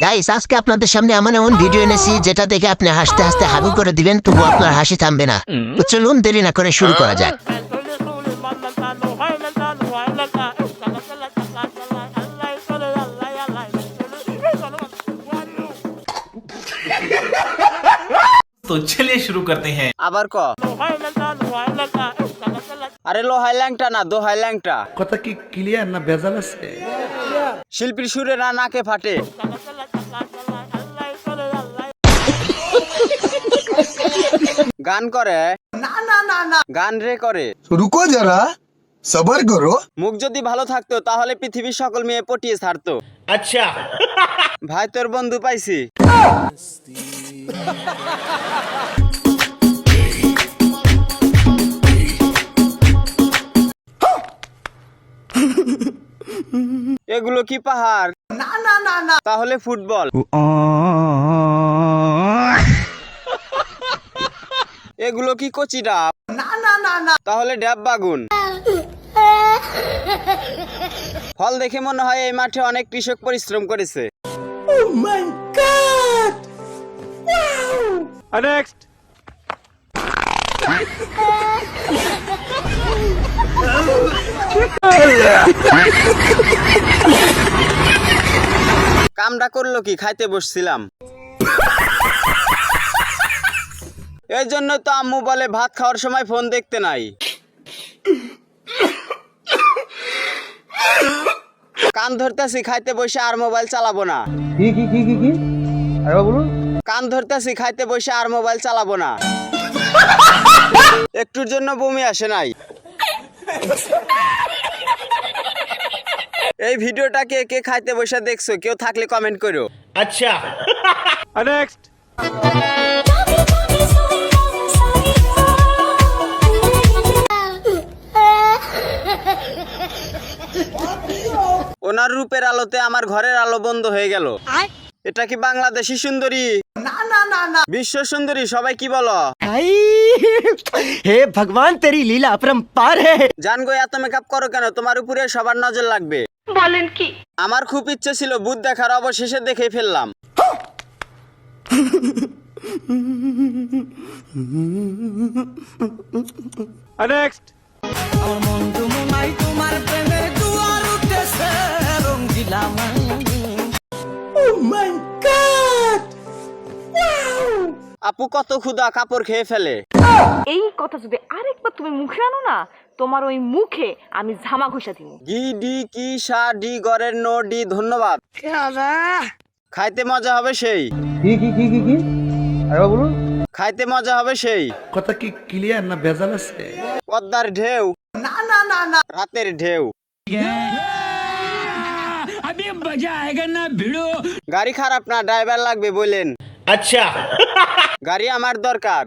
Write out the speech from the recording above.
Guys আজকে আপনাদের সামনে এমন এমন ভিডিও এনেছি যেটা দেখে আপনি হাসতে হাসতে হাগু করে দিবেন, তবু আপনার হাসি থামবে না। তো চলুন দেরি না করে শুরু করা যাক। तो चलिए शुरू करते हैं। আবার ক আরে লোহাই ল্যাংটা না দোহাই ল্যাংটা কথা কি ক্লিয়ার না ভেজাল আছে? শিল্পীর সুরে না নাকে ফাটে। গান করে না না না না গান রে করে। रुको जरा सबर करो। মুখ যদি ভালো থাকতো তাহলে পৃথিবীর সকল মেয়ে পটিয়ে ছাড়তো। अच्छा ভাই তোর বন্ধু পাইছি। এগুলো কি পাহাড়? না না না না তাহলে ফুটবল। এগুলো কি কচি ডাব? না না না না তাহলে ডাব বাগুন। ফল দেখে মনে হয় এই মাঠে অনেক কৃষক পরিশ্রম করেছে। নেক্সট কামটা করলো কি? খাইতে বসছিলাম। এই জন্য তো আম্মু বলে ভাত খাওয়ার সময় ফোন দেখতে নাই। কান ধরতেছি খাইতে বসে আর মোবাইল চালাবো না। কি আরে বলুন। কান ধরতেছি খাইতে বসে আর মোবাইল চালাবো না। একটুর জন্য বমি আসে নাই। এই ভিডিওটা কে কে খাইতে বসে দেখছো? কেউ থাকলে কমেন্ট করো। अच्छा নেক্সট ওনার রূপের আলোতে আমার ঘরের আলো বন্ধ হয়ে গেল। এটা কি বাংলাদেশি সুন্দরী? না না না না বিশ্ব সুন্দরী। সবাই কি বলো? हे भगवान तेरी लीला अपरंपार है। জান গো এত মেকআপ করো কেন? তোমার উপরে সবার নজর লাগবে। বলেন কি? আমার খুব ইচ্ছে ছিল ভূত দেখার, অবশেষে দেখে ফেললাম। নেক্সট আপু কত ক্ষুধা, কাপড় খেয়ে ফেলে। এই কথা যদি আরেকবার তুমি মুখে আনো না, তোমার ওই মুখে আমি ঝামা ঘষা দিব। গি ডি কি সা ডি গরের নো ডি। ধন্যবাদ। খাইতে মজা হবে সেই। কি আরে বলুন। খাইতে মজা হবে সেই। কথা কি ক্লিয়ার না ভেজাল আছে? পদ্মার ঢেউ। না না না না রাতের ঢেউ। গাড়ি খারাপ না, ড্রাইভার লাগবে বলেন। अच्छा গাড়ি আমার দরকার।